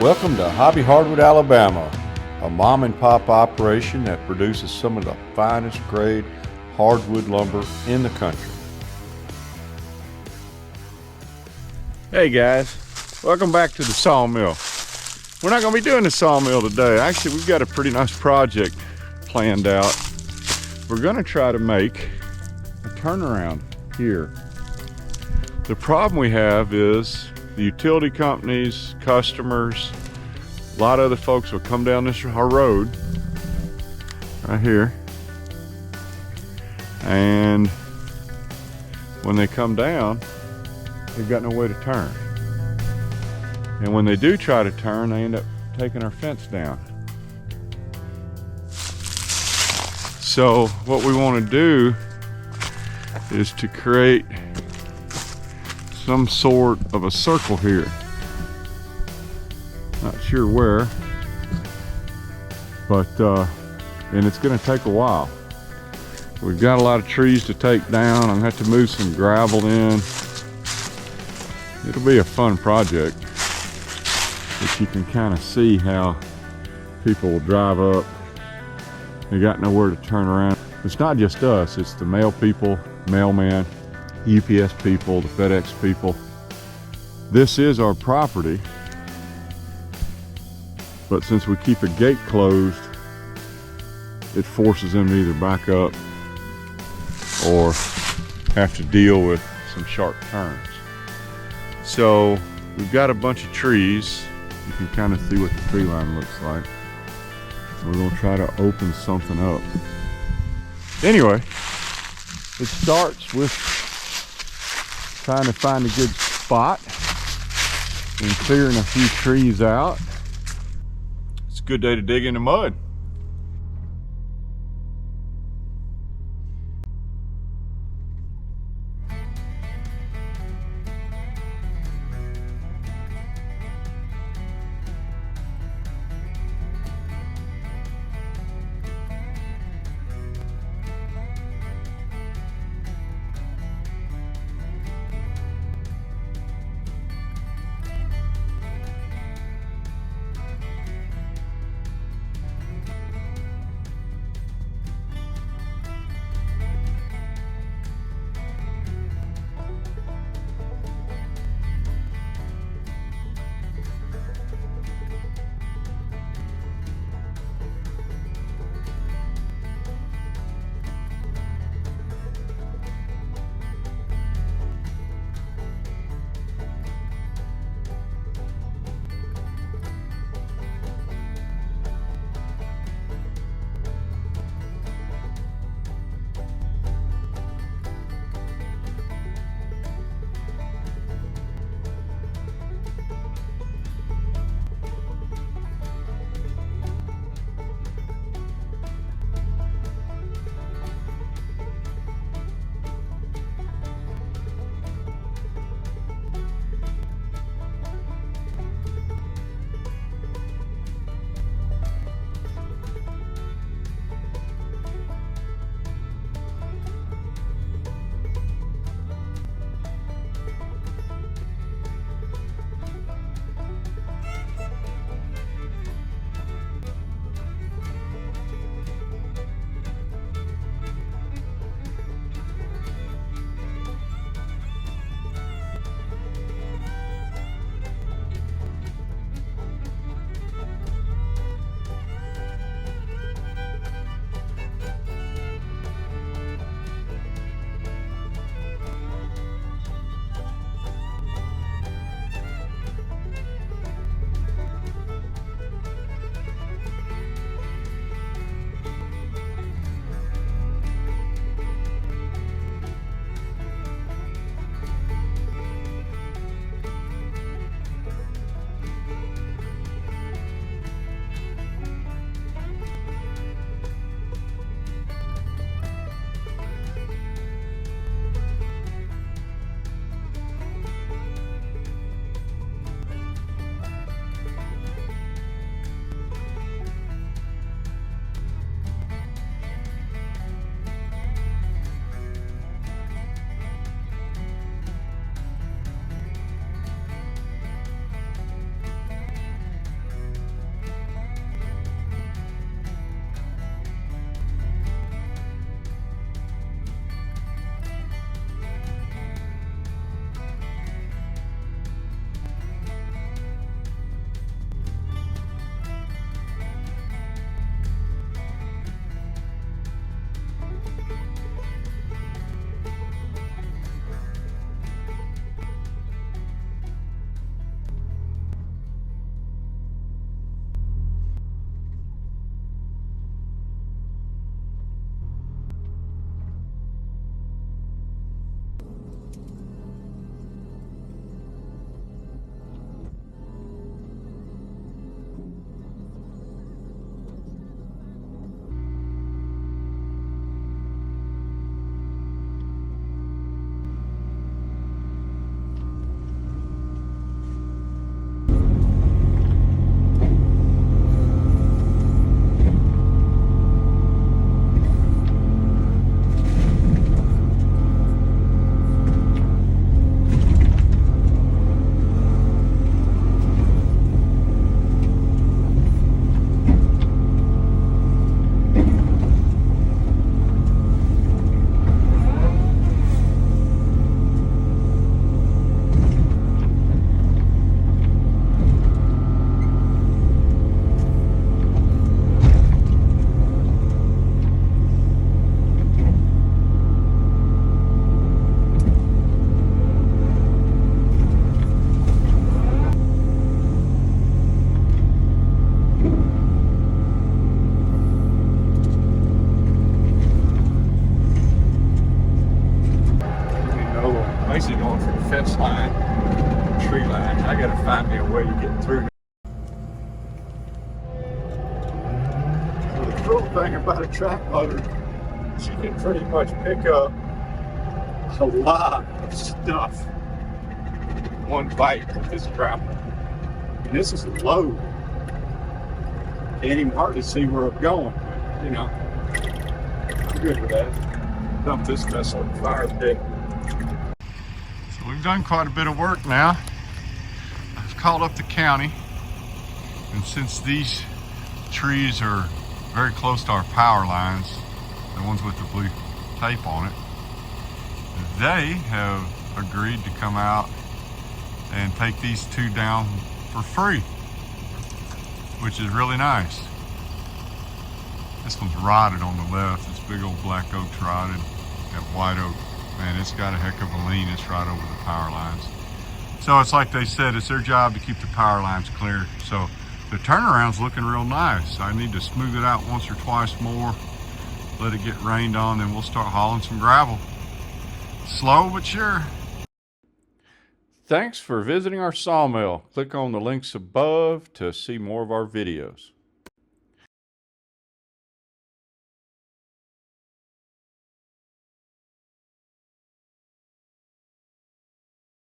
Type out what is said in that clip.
Welcome to Hobby Hardwood, Alabama, a mom and pop operation that produces some of the finest grade hardwood lumber in the country. Hey guys, welcome back to the sawmill. We're not going to be doing the sawmill today. Actually, we've got a pretty nice project planned out. We're going to try to make a turnaround here. The problem we have is the utility companies, customers, a lot of other folks will come down this our road right here, and when they come down, they've got no way to turn. And when they do try to turn, they end up taking our fence down. So what we want to do is to create some sort of a circle here. Not sure where, but and it's going to take a while. We've got a lot of trees to take down. I'm going to have to move some gravel in. It'll be a fun project, but you can kind of see how people will drive up. They got nowhere to turn around. It's not just us, it's the mail people, mailman, UPS people, the FedEx people. This is our property, but since we keep a gate closed, it forces them to either back up or have to deal with some sharp turns. So we've got a bunch of trees. You can kind of see what the tree line looks like. We're going to try to open something up. Anyway, it starts with trying to find a good spot and clearing a few trees out. It's a good day to dig in the mud. Basically going for the fence line, tree line. I gotta find me a way to get through. So the cool thing about a track loader is you can pretty much pick up a lot of stuff in one bite with this grappler. And this is a load. Can't even hardly see where I'm going, but, you know, I'm good with that. Dump this mess on the fire pit. We've done quite a bit of work now. I've called up the county, and since these trees are very close to our power lines, the ones with the blue tape on it, they have agreed to come out and take these two down for free, which is really nice. This one's rotted on the left. This big old black oak's rotted. That white oak, man, it's got a heck of a lean. It's right over the power lines. So it's like they said, it's their job to keep the power lines clear. So the turnaround's looking real nice. I need to smooth it out once or twice more, let it get rained on, then we'll start hauling some gravel. Slow but sure. Thanks for visiting our sawmill. Click on the links above to see more of our videos.